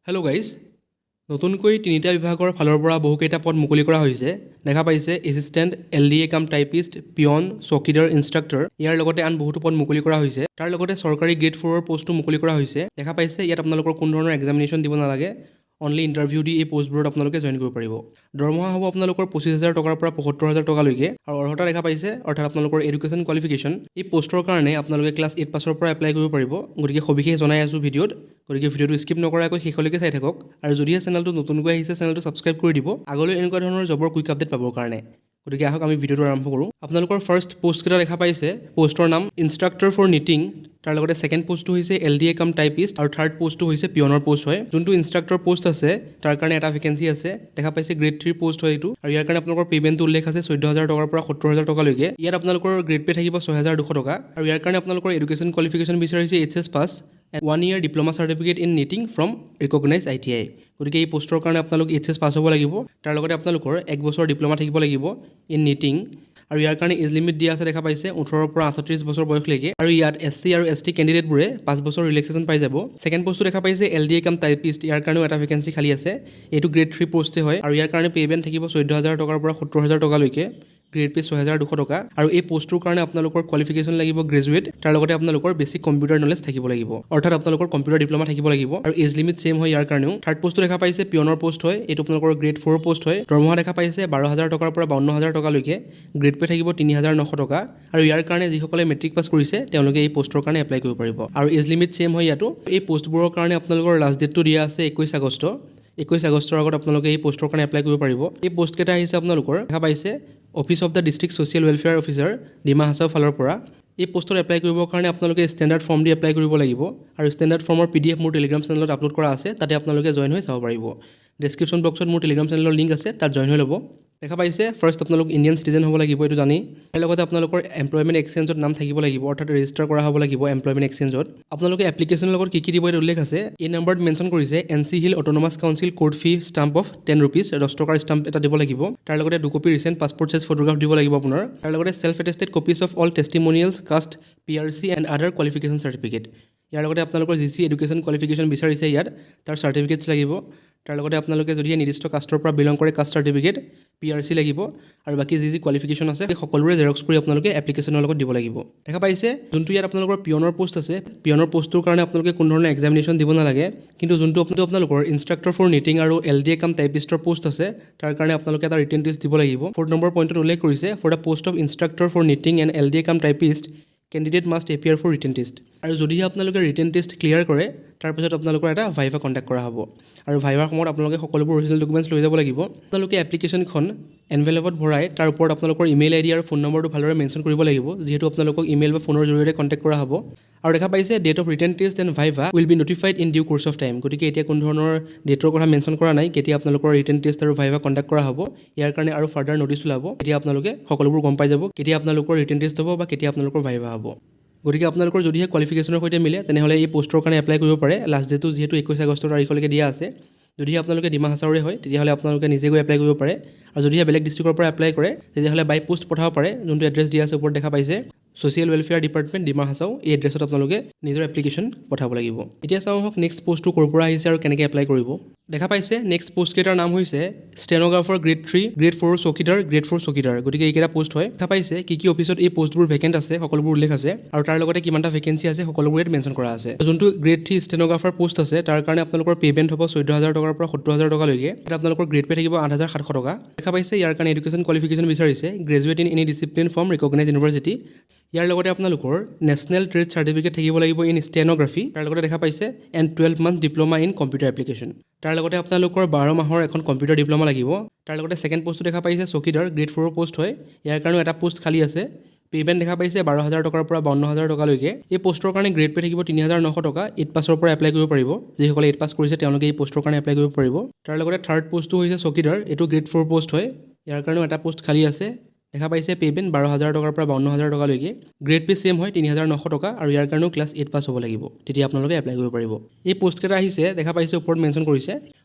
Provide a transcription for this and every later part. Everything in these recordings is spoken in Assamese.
হেল্ল' গাইজ, নতুনকৈ তিনিটা বিভাগৰ ফালৰ পৰা বহুকেইটা পদ মুকলি কৰা হৈছে। দেখা পাইছে assistant, LDA cum typist, peon, চকীদাৰ, ইনষ্ট্ৰাক্টৰ। ইয়াৰ লগতে আন বহুতো পদ মুকলি কৰা হৈছে। তাৰ লগতে চৰকাৰী গ্ৰেড 4ৰ পষ্টটো মুকলি কৰা হৈছে। দেখা পাইছে ইয়াত আপোনালোকৰ কোনো ধৰণৰ এক্সামিনেশ্যন দিব নালাগে, অনলি ইণ্টাৰভিউ দি এই পষ্টবোৰত আপোনালোকে জইন কৰিব পাৰিব। দৰমহা হ'ব আপোনালোকৰ 25,000 টকাৰ পৰা 75,000 টকালৈকে। আৰু অৰ্হতা দেখা পাইছে, অৰ্থাৎ আপোনালোকৰ এডুকেশ্যন কোৱালিফিকেশ্যন। এই পষ্টৰ কাৰণে আপোনালোকে ক্লাছ 8 পাছৰ পৰা এপ্লাই কৰিব পাৰিব। গতিকে সবিশেষ জনাই আছোঁ ভিডিঅ'ত, গতিকে ভিডিঅ'টো স্কিপ নকৰাকৈ শেষলৈকে চাই থাকক। আৰু যদিহে চেনেলটো নতুনকৈ আহিছে, চেনেলটো ছাবস্ক্ৰাইব কৰি দিব আগলৈ এনেকুৱা ধৰণৰ জবৰ কুইক আপডেট পাবৰ কাৰণে। গতিকে আহক আমি ভিডিঅ'টো আৰম্ভ কৰোঁ। আপোনালোকৰ ফাৰ্ষ্ট পষ্টকেইটা দেখা পাইছে। পষ্টৰ নাম ইনষ্ট্ৰাক্টৰ ফৰ নিটিং, তাৰ লগতে ছেকেণ্ড পষ্টটো হৈছে LDA কাম টাইপিষ্ট, আৰু থাৰ্ড পষ্টটো হৈছে পিয়নৰ পষ্ট হয়। যোনটো ইনষ্ট্ৰাক্টৰ পষ্ট আছে তাৰ কাৰণে এটা ভেকেঞ্চি আছে। দেখা পাইছে গ্ৰেড 3 পষ্ট হয় এইটো, আৰু ইয়াৰ কাৰণে আপোনালোকৰ পে'মেণ্টটো উল্লেখ আছে 14,000 টকাৰ পৰা 70,000 টকালৈকে। ইয়াত আপোনালোকৰ গ্ৰেড পে থাকিব 6,200 টকা, আৰু ইয়াৰ কাৰণে আপোনালোকৰ এডুকেশ্যন কোৱালিফিকেশ্যন বিচাৰিছে HS pass, 1 year diploma certificate in knitting from recognise ITI। গতিকে এই পষ্টৰ কাৰণে আপোনালোক HS পাছ হ'ব লাগিব। তাৰ লগতে আপোনালোকৰ 1 বছৰ ডিপ্ল'মা থাকিব লাগিব ইন নিটিং, আৰু ইয়াৰ কাৰণে এজ লিমিট দিয়া আছে। দেখা পাইছে 18 পৰা 38 বছৰ বয়সলৈকে, আৰু ইয়াত SC আৰু ST কেণ্ডিডেটবোৰে 5 বছৰ ৰিলেক্সেশ্যন পাই যাব। ছেকেণ্ড পষ্টটো দেখা পাইছে LDA কাম টাইপিষ্ট, ইয়াৰ কাৰণেও এটা ভেকেঞ্চি খালী আছে। এইটো গ্ৰেড 3 পষ্টে হয়, আৰু ইয়াৰ কাৰণে পে'মেণ্ট থাকিব 14,000 টকাৰ পৰা 70,000 টকালৈকে। গ্ৰেড পে 6,200 টকা, আৰু এই পষ্টটোৰ কাৰণে আপোনালোকৰ কোৱালিফিকেশ্যন লাগিব গ্ৰেজুৱেট, তাৰ লগতে আপোনালোকৰ বেছিক কম্পিউটাৰ নলেজ থাকিব লাগিব, অৰ্থাৎ আপোনালোকৰ কম্পিউটাৰ ডিপ্ল'মা থাকিব লাগিব, আৰু এজ লিমিট ছেম হয় ইয়াৰ কাৰণেও। থাৰ্ড পষ্টটো দেখা পাইছে পিয়নৰ পষ্ট হয়, এইটো আপোনালোকৰ গ্ৰেড 4 পষ্ট হয়। দৰমহা দেখা পাইছে 12,000 টকাৰ পৰা 52,000 টকালৈকে। গ্ৰেড পে থাকিব 3,900 টকা, আৰু ইয়াৰ কাৰণে যিসকলে মেট্ৰিক পাছ কৰিছে তেওঁলোকে এই পষ্টৰ কাৰণে এপ্লাই কৰিব পাৰিব, আৰু এজ লিমিট ছেম হয় ইয়াতো। এই পষ্টবোৰৰ কাৰণে আপোনালোকৰ লাষ্ট ডেটটো দিয়া আছে 21 আগষ্ট। 21 আগষ্টৰ আগত আপোনালোকে এই পষ্টৰ কাৰণে এপ্লাই কৰিব পাৰিব। এই পষ্টকেইটা আহিছে আপোনালোকৰ দেখা পাইছে office of the district social welfare officer, Dima Hasao ফালৰ পৰা। এই পষ্টত এপ্লাই কৰিবৰ কাৰণে আপোনালোকে ষ্টেণ্ডাৰ্ড ফৰ্ম দি এপ্লাই কৰিব লাগিব, আৰু ষ্টেণ্ডাৰ্ড ফৰ্মৰ PDF মোৰ টেলিগ্ৰাম চেনেলত আপলোড কৰা আছে, তাতে আপোনালোকে জইন হৈ চাব পাৰিব। ডেছক্ৰিপশ্যন বক্সত মোৰ টেলিগ্ৰাম চেনেলৰ লিংক আছে, তাত জইন হৈ ল'ব। দেখা পাইছে ফাৰ্ষ্ট আপোনালোক ইণ্ডিয়ান চিটিজেন হ'ব লাগিব, এইটো জানি। তাৰ লগতে আপোনালোকৰ এমপ্লয়মেণ্ট এক্সচেঞ্জত নাম থাকিব লাগিব, অৰ্থাৎ ৰেজিষ্টাৰ কৰা হ'ব লাগিব এমপ্লয়মেণ্ট এক্সচেঞ্জত। আপোনালোকে এপ্লিকেশ্যনৰ লগত কি দিব এইটো উল্লেখ আছে। এই নাম্বাৰত মেনশ্যন কৰিছে NC hill autonomous council court fee stamp of 10 rupees, 10 টকাৰ ষ্টাম্প এটা দিব লাগিব। তাৰ লগতে 2 copy recent passport size photograph দিব লাগিব আপোনাৰ। তাৰ লগতে self attested copies of all testimonials, caste, PRC and other qualification certificate. ইয়াৰ লগতে আপোনালোকৰ যি এডুকেশ্যন কোৱালিফিকেশ্যন বিচাৰিছে ইয়াত তাৰ চাৰ্টিফিকেটছ লাগিব। তাৰ লগতে আপোনালোকে যদি নিৰ্দিষ্ট কাষ্টৰ পৰা বিলং কৰে কাষ্ট চাৰ্টিফিকেট, PRC লাগিব, আৰু বাকী যি কোৱালিফিকেশ্যন আছে সেই সকলোৰে জেৰক্স কৰি আপোনালোকে এপ্লিকেশ্যনৰ লগত দিব লাগিব। দেখা পাইছে যোনটো ইয়াত আপোনালোকৰ পিয়নৰ পষ্ট আছে, পিয়নৰ পষ্টটোৰ কাৰণে আপোনালোকে কোনো ধৰণৰ এক্সামিনেশ্যন দিব নালাগে, কিন্তু যোনটো আপোনালোকৰ ইনষ্ট্ৰাক্টৰ ফৰ নিটিং আৰু LDA কাম টাইপিষ্টৰ পষ্ট আছে তাৰ কাৰণে আপোনালোকে এটা ৰিটেন টেষ্ট দিব লাগিব। 4 নম্বৰ পইণ্টত উল্লেখ কৰিছে for the post of instructor for knitting and LDA cum typist candidate must appear for written test. আৰু যদিহে আপোনালোকে ৰিটেন টেষ্ট ক্লিয়াৰ কৰে তাৰপিছত আপোনালোকৰ এটা ভাইভা কণ্টেক্ট কৰা হ'ব, আৰু ভাইভাৰ সময়ত আপোনালোকে সকলোবোৰ অৰিজিনেল ডকুমেণ্টছ লৈ যাব লাগিব। আপোনালোকে এপ্লিকেশ্যনখন এনভেলপত ভৰাই তাৰ ওপৰত আপোনালোকৰ ইমেইল ID আৰু ফোন নম্বৰটো ভালদৰে মেনশ্যন কৰিব লাগিব, যিহেতু আপোনালোকক ইমেইল বা ফোনৰ জৰিয়তে কণ্টেক্ট কৰা হ'ব। আৰু দেখা পাইছে date of written test and viva will be notified in due course of time. গতিকে এতিয়া কোনো ধৰণৰ ডেটৰ কথা মেনশ্যন কৰা নাই, কেতিয়া আপোনালোকৰ ৰিটেন টেষ্ট আৰু ভাইভা কণ্টেক্ট কৰা হ'ব। ইয়াৰ কাৰণে আৰু ফাৰ্ডাৰ নটিছ ওলাব, তেতিয়া আপোনালোকে সকলোবোৰ গম পাই যাব কেতিয়া আপোনালোকৰ ৰিটেন টেষ্ট হ'ব বা কেতিয়া আপোনালোকৰ ভাইভা হ'ব। গতিকে আপোনালোকৰ যদিহে কোৱালিফিকেশ্যনৰ সৈতে মিলে তেনেহ'লে এই পষ্টৰ কাৰণে এপ্লাই কৰিব পাৰে। লাষ্ট ডেটটো যিহেতু 21 আগষ্টৰ তাৰিখলৈকে দিয়া আছে। যদিহে আপোনালোকে ডিমা হাছাওৰে হয় তেতিয়াহ'লে আপোনালোকে নিজে গৈ এপ্লাই কৰিব পাৰে, আৰু যদিহে বেলেগ ডিষ্ট্ৰিক্টৰ পৰা এপ্লাই কৰে তেতিয়াহ'লে বাই পোষ্ট পঠাব পাৰে। যোনটো এড্ৰেছ দিয়া আছে ওপৰত দেখা পাইছে social welfare department, Dima Hasao, এই এড্ৰেছত আপোনালোকে নিজৰ এপ্লিকেশ্যন পঠাব লাগিব। এতিয়া চাওঁ আহক নেক্সট পষ্টটো ক'ৰ পৰা আহিছে আৰু কেনেকৈ এপ্লাই কৰিব। দেখা পাইছে নেক্সট পষ্টকেইটাৰ নাম হৈছে ষ্টেন'গ্ৰাফাৰ গ্ৰেড 3, গ্ৰেড 4 চকীদাৰ, গ্ৰেড 4 চকীদাৰ। গতিকে এইকেইটা পষ্ট হয়। দেখা পাইছে কি অফিচত এই পষ্টবোৰ ভেকেণ্ট আছে সকলোবোৰ উল্লেখ আছে, আৰু তাৰ লগতে কিমানটা ভেকেঞ্চি আছে সকলোবোৰ ইয়াত মেনশ্যন কৰা আছে। যোনটো গ্ৰেড 3 ষ্টেন'গ্ৰাফাৰ পষ্ট আছে তাৰ কাৰণে আপোনালোকৰ পে'মেণ্ট হ'ব 14,000 টকাৰ পৰা 70,000 টকালৈকে। ইয়াত আপোনালোকৰ গ্ৰেড পে থাকিব 8,700 টকা। দেখা পাইছে ইয়াৰ কাৰণে এডুকেশ্যন কোৱালিফিকেশ্যন বিচাৰিছে graduate in any discipline from recognize university. ইয়াৰ লগতে আপোনালোকৰ নেশ্যনেল ট্ৰেড চাৰ্টিফিকেট থাকিব লাগিব ইন ষ্টেন'গ্ৰাফি। তাৰ লগতে দেখা পাইছে and 12 months diploma in computer application. তাৰ লগতে আপোনালোকৰ 12 মাহৰ এখন কম্পিউটাৰ ডিপ্ল'মা লাগিব। তাৰ লগতে ছেকেণ্ড পষ্টটো দেখা পাইছে চকীদাৰ, গ্ৰেড 4 পষ্ট হয়। ইয়াৰ কাৰণেও এটা পষ্ট খালী আছে। পে'মেণ্ট দেখা পাইছে 12,000 টকাৰ পৰা 52,000 টকালৈকে। এই পষ্টৰ কাৰণে গ্ৰেড পে থাকিব 3,900 টকা। 8 পাছৰ পৰা এপ্লাই কৰিব পাৰিব। যিসকলে 8 পাছ কৰিছে তেওঁলোকে এই পষ্টৰ কাৰণে এপ্লাই কৰিব পাৰিব। তাৰ লগতে থাৰ্ড পষ্টটো হৈছে চকীদাৰ, এইটো গ্ৰেড 4 পষ্ট হয়। ইয়াৰ কাৰণেও এটা পষ্ট খালী আছে। দেখা পাইছে পে'মেণ্ট 12,000 টকাৰ পৰা 52,000 টকালৈকে। গ্ৰেড পে ছেম হয় 3,900 টকা, আৰু ইয়াৰ কাৰণেও ক্লাছ 8 পাছ হ'ব লাগিব, তেতিয়া আপোনালোকে এপ্লাই কৰিব পাৰিব। এই পষ্টকেইটা আহিছে দেখা পাইছে ওপৰত মেনশ্যন কৰিছে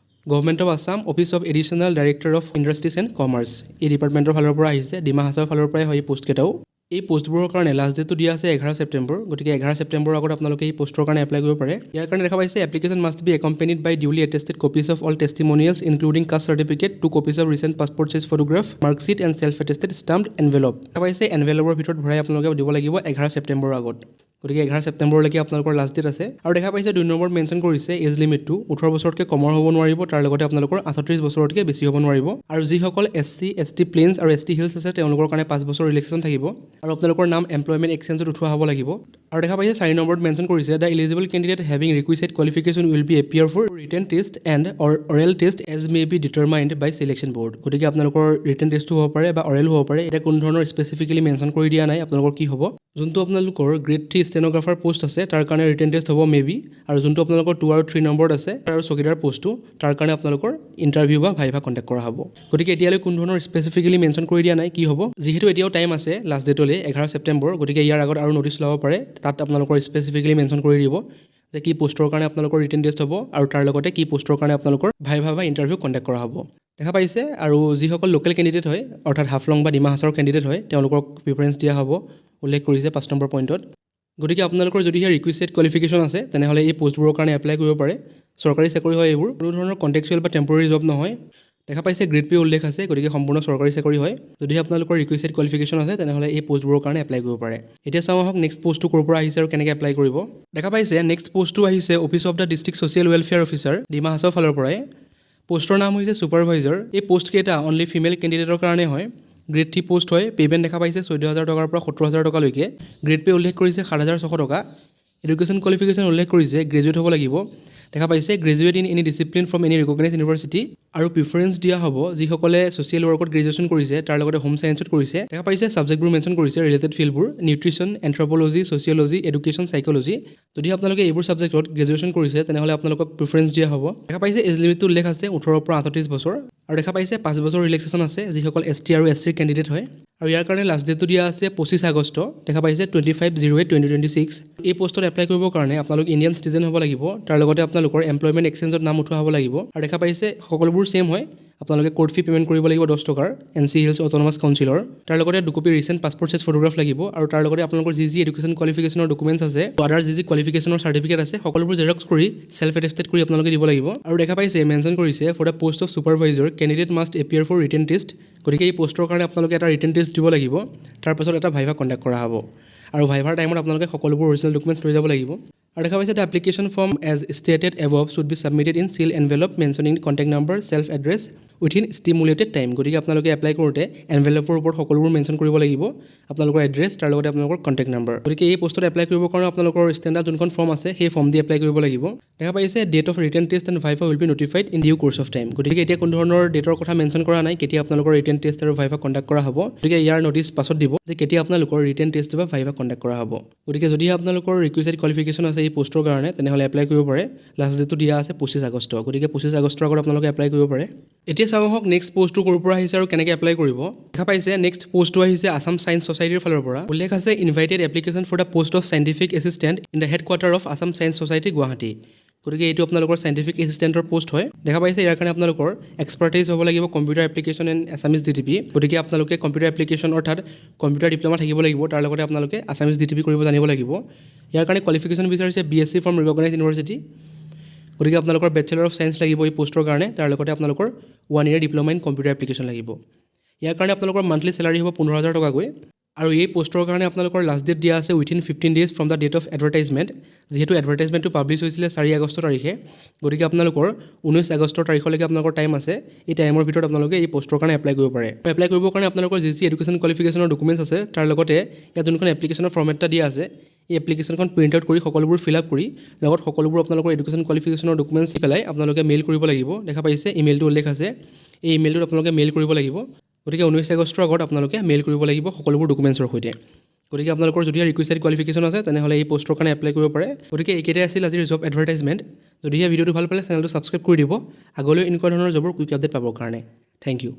government of Assam, office of additional director of industries and commerce. এই ডিপাৰ্টমেণ্টৰ ফালৰ পৰা আহিছে, ডিমা হাছাওৰ ফালৰ পৰাই হয় এই পষ্টকেইটাও। এই পোষ্টবোৰৰ কাৰণে লাষ্ট ডেটটো দিয়া আছে 11 ছেপ্টেম্বৰ গতিকে 11 ছেপ্টেম্বৰৰ আগত আপোনালোকে এই পোষ্টৰ কাৰণে এপ্লাই কৰিব পাৰে ইয়াৰ কাৰণে দেখা পাইছে application must be accompanied by duly attested copies of all testimonials including caste certificate 2 copies of recent passport size photograph marksheet and self attested stamped envelope দেখা পাইছে এনভেলপৰ ভিতৰত ভৰাই আপোনালোকে দিব লাগিব 11 ছেপ্টেম্বৰৰ আগত গতিকে 11 ছেপ্টেম্বৰলৈকে আপোনালোকৰ লাষ্ট ডেট আছে আৰু দেখা পাইছে 2 নম্বৰত মেনশ্যন কৰিছে এজ লিমিটটো 18 বছৰতকৈ কমৰ হ'ব নোৱাৰিব তাৰ লগতে আপোনালোকৰ 38 বছৰতকৈ বেছি হ'ব নোৱাৰিব আৰু যিসকল SC ST প্লেইনছ আৰু ST হিলছ আছে তেওঁলোকৰ কাৰণে 5 বছৰ ৰিলেক্সেশ্যন থাকিব আৰু আপোনালোকৰ নাম এমপ্লয়মেণ্ট এক্সচেঞ্জত উঠোৱা হ'ব লাগিব আৰু দেখা পাইছে 4 নম্বৰত মেনশ্যন কৰিছে the eligible candidate having requisite qualification will be appear for written test and oral test as may be determined by selection board গতিকে আপোনালোকৰ ৰিটেন টেষ্টটো হ'ব পাৰে বা অৰেল হ'ব পাৰে এটা কোনো ধৰণৰ স্পেচিফিকেলি মেনশ্যন কৰি দিয়া নাই আপোনালোকৰ কি হ'ব যোনটো আপোনালোকৰ গ্ৰেড 3 ষ্টেনোগ্ৰাফাৰ পোষ্ট আছে তাৰ কাৰণে ৰিটেন টেষ্ট হ'ব মে বি আৰু যোনটো আপোনালোকৰ 2 আৰু 3 নম্বৰত আছে আৰু চকীদাৰ পোষ্টটো তাৰ কাৰণে আপোনালোকৰ ইণ্টাৰভিউ বা ভাইভা কণ্টেক্ট কৰা হ'ব গতিকে এতিয়ালৈ কোনো ধৰণৰ স্পেচিফিকেলি মেনশ্যন কৰি দিয়া নাই কি হ'ব যিহেতু এতিয়াও টাইম আছে লাষ্ট ডেটলৈ 11 ছেপ্টেম্বৰ গতিকে ইয়াৰ আগত আৰু নটিচ ল'ব পাৰে তাত আপোনালোকৰ স্পেচিফিকেলি মেনশ্যন কৰি দিব যে কি পোষ্টৰ কাৰণে আপোনালোকৰ ৰিটেন টেষ্ট হ'ব আৰু তাৰ লগতে কি পোষ্টৰ কাৰণে আপোনালোকৰ ভাইভা বা ইণ্টাৰভিউ কণ্টেক্ট কৰা হ'ব দেখা পাইছে আৰু যিসকল লোকেল কেণ্ডিডেট হয় অৰ্থাৎ হাফলং বা ডিমা হাছাওৰ কেণ্ডিডেট হয় তেওঁলোকক প্ৰিফাৰেঞ্চ দিয়া হ'ব উল্লেখ কৰিছে 5 নম্বৰ পইণ্টত গতিকে আপোনালোকৰ যদিহে ৰিকুইষ্টেড কোৱালিফিকেশ্যন আছে তেনেহ'লে এই পোষ্টবোৰৰ কাৰণে এপ্লাই কৰিব পাৰে চৰকাৰী চাকৰি হয় এইবোৰ কোনো ধৰণৰ কণ্টেক্সুৱেল বা টেম্পৰাৰী জব নহয় দেখা পাইছে গ্ৰেড পে উল্লেখ আছে গতিকে সম্পূৰ্ণ চৰকাৰী চাকৰি হয় যদিহে আপোনালোকৰ ৰিকুইষ্টেড কোৱালিফিকেশ্যন আছে তেনেহ'লে এই পোষ্টবোৰৰ কাৰণে এপ্লাই কৰিব পাৰে এতিয়া চাওঁ আহক নেক্সট পোষ্টটো ক'ৰ পৰা আহিছে আৰু কেনেকৈ এপ্লাই কৰিব দেখা পাইছে নেক্সট পোষ্টটো আহিছে office of the district social welfare officer Dima Hasao ফালৰ পৰাই পোষ্টৰ নাম হৈছে ছুপাৰভাইজাৰ এই পোষ্টকেইটা অনলি ফিমেল কেণ্ডিডেটৰ কাৰণে হয় গ্ৰেড 3 পোষ্ট হয় পে'মেণ্ট দেখা পাইছে 14,000 টকাৰ পৰা 17,000 টকালৈকে গ্ৰেড পে উল্লেখ কৰিছে 7,600 টকা এডুকেশ্যন কোৱালিফিকেশ্যন উল্লেখ কৰিছে গ্ৰেজুৱেট হ'ব লাগিব দেখা পাইছে graduate in any discipline from any recognise university আৰু প্ৰিফাৰেঞ্চ দিয়া হ'ব যিসকলে ছ'চিয়েল ৱৰ্কত গ্ৰেজুৱেশ্যন কৰিছে তাৰ লগতে হোম ছায়েন্সত কৰিছে দেখা পাইছে ছাবজেক্টবোৰ মেনশ্যন কৰিছে ৰিলেটেড ফিল্ডবোৰ nutrition anthropology sociology education psychology যদি আপোনালোকে এইবোৰ ছাবজেক্টত গ্ৰেজুৱেশ্যন কৰিছে তেনেহ'লে আপোনালোকক প্ৰিফাৰেঞ্চ দিয়া হ'ব দেখা পাইছে এজ লিমিটটো উল্লেখ আছে 18 পৰা 38 বছৰ আৰু দেখা পাইছে 5 বছৰ ৰিলেক্সেশ্যন আছে যিসকল ST আৰু SC কেণ্ডিডেট হয় আৰু ইয়াৰ কাৰণে লাষ্ট ডেটটো দিয়া আছে 25 আগষ্ট দেখা পাইছে 25/08/2026 এই পোষ্টত এপ্লাই কৰিবৰ কাৰণে আপোনালোক ইণ্ডিয়ান চিটিজেন হ'ব লাগিব তাৰ লগতে আপোনালোকৰ এমপ্লয়মেণ্ট এক্সচেঞ্জত নাম উঠোৱা হ'ব লাগিব আৰু দেখা পাইছে সকলোবোৰ ছেম হয় আপোনালোকে কোৰ্ট ফি পে'মেণ্ট কৰিব লাগিব 10 টকাৰ NC হিলছ অট'নমাছ কাউন্সিলৰ তাৰ লগতে 2 copy recent passport size photograph লাগিব আৰু তাৰ লগতে আপোনালোকৰ যি এডুকেশ্যন কোৱালিফিকেশ্যনৰ ডকুমেণ্টছ আছে আদাৰ যি কোৱালিফিকেশ্যনৰ চাৰ্টিফিকেট আছে সকলোবোৰ জেৰক্স কৰি চেল্ফ এটেষ্টেড কৰি আপোনালোকে দিব লাগিব আৰু দেখা পাইছে মেনশ্যন কৰিছে for the post of supervisor candidate must appear for written test গতিকে এই পোষ্টৰ কাৰণে আপোনালোকে এটা ৰিটেন টেষ্ট দিব লাগিব তাৰপাছত এটা ভাইভা কণ্ডাক্ট কৰা হ'ব আৰু ভাইভাৰ টাইমত আপোনালোকে সকলোবোৰ অৰিজিনেল ডকুমেণ্টছ লৈ যাব লাগিব আৰু দেখা পাইছে the application form as stated above should be submitted in seal envelope mentioning contact number self address within stimulated time গতিকে আপোনালোকে এপ্লাই কৰোঁতে এনভেলপৰ ওপৰত সকলোবোৰ মেনশ্যন কৰিব লাগিব আপোনালোকৰ এড্ৰেছ তাৰ লগতে আপোনালোকৰ কণ্টেক্ট নম্বৰ গতিকে এই পোষ্টত এপ্লাই কৰিবৰ কাৰণে আপোনালোকৰ ষ্টেণ্ডাৰ্ড যোনখন ফৰ্ম আছে সেই ফৰ্ম দি এপ্লাই কৰিব লাগিব দেখা পাইছে date of written test and viva will be notified in due course of time গতিকে এতিয়া কোনো ধৰণৰ ডেটৰ কথা মেনশ্যন কৰা নাই কেতিয়া আপোনালোকৰ ৰিটেন টেষ্ট আৰু ভাইভা কণ্ডাক্ট কৰা হ'ব গতিকে ইয়াৰ নটিচ পাছত দিব যে কেতিয়া আপোনালোকৰ ৰিটেন টেষ্ট বা ভাইভা কণ্ডাক্ট কৰা হ'ব গতিকে যদি আপোনালোকৰ ৰিকুইষ্টেড কোৱালিফিকেশ্যন আছে এই পোষ্টৰ কাৰণে তেনেহ'লে এপ্লাই কৰিব পাৰে লাষ্ট ডেটটো দিয়া আছে 25 আগষ্ট গতিকে 25 আগষ্টৰ আগত আপোনালোকে এপ্লাই কৰিব পাৰে এতিয়া চাওঁ আহক নেক্সট পোষ্টটো ক'ৰ পৰা আহিছে আৰু কেনেকৈ এপ্লাই কৰিব দেখা পাইছে নেক্সট পোষ্টটো আহিছে আছাম ছায়েন্স ছ'চাইটিৰ ফালৰ পৰা উল্লেখ আছে invited application for the post of scientific assistant in the headquarter of Assam science society Guwahati গতিকে এইটো আপোনালোকৰ চাইণ্টিফিক এছিষ্টেণ্টৰ পোষ্ট হয় দেখা পাইছে ইয়াৰ কাৰণে আপোনালোকৰ এক্সপাৰ্টাইজ হ'ব লাগিব computer application and Assamese DTP গতিকে আপোনালোকে কম্পিউটাৰ এপ্লিকেশ্যন অৰ্থাৎ কম্পিউটাৰ ডিপ্ল'মা থাকিব লাগিব তাৰ লগতে আপোনালোকে আছামিজ DTP কৰিব জানিব লাগিব ইয়াৰ কাৰণে কোৱালিফিকেশ্যন বিচাৰিছে BSc ফ্ৰম ৰিকগনাইজ ইউনিভাৰ্চিটি গতিকে আপোনালোকৰ বেচেলৰ অফ ছায়েন্স লাগিব এই পোষ্টৰ কাৰণে তাৰ লগতে আপোনালোকৰ 1 year diploma in computer application লাগিব ইয়াৰ কাৰণে আপোনালোকৰ মান্থলি চেলাৰী হ'ব 15,000 টকাকৈ আৰু এই পোষ্টৰ কাৰণে আপোনালোকৰ লাষ্ট ডেট দিয়া আছে within 15 days from the date of advertisement যিহেতু এডভাৰটাইজমেণ্টটো পাব্লিছ হৈছিলে 4 আগষ্ট তাৰিখে গতিকে আপোনালোকৰ 19 আগষ্টৰ তাৰিখলৈকে আপোনালোকৰ টাইম আছে এই টাইমৰ ভিতৰত আপোনালোকে এই পোষ্টৰ কাৰণে এপ্লাই কৰিব পাৰে এপ্লাই কৰিবৰ কাৰণে আপোনালোকৰ যি এডুকেশ্যন কোৱালিফিকেশ্যনৰ ডকুমেণ্টছ আছে তাৰ লগতে ইয়াত যোনখন এপ্লিকেশ্যনৰ ফৰ্মেট এটা দিয়া আছে এই এপ্লিকেশ্যনখন প্ৰিণ্ট আউট কৰি সকলোবোৰ ফিল আপ কৰি লগত সকলোবোৰ আপোনালোকৰ এডুকেশ্যন কোৱালিফিকেশ্যনৰ ডকুমেণ্টছ দি পেলাই আপোনালোকে মেইল কৰিব লাগিব দেখা পাইছে ইমেইলটো উল্লেখ আছে এই ইমেইলটোত আপোনালোকে মেইল কৰিব লাগিব গতিকে 19 আগষ্টৰ আগত আপোনালোকে মেইল কৰিব লাগিব সকলোবোৰ ডকুমেণ্টছৰ সৈতে গতিকে আপোনালোকৰ যদি ৰিকুইষ্টেড কোৱালিফিকেশ্যন আছে তেনেহ'লে এই পোষ্টৰ কাৰণে এপ্লাই কৰিব পাৰে গতিকে এইকেইটাই আছিল আজিৰ জব এডভাৰটাইজমেণ্ট যদিহে ভিডিঅ'টো ভাল পালে চেনেলটো ছাবস্ক্ৰাইব কৰি দিব আগলৈ এনেকুৱা ধৰণৰ জবৰ কুইক আপডেট পাবৰ কাৰণে থেংক ইউ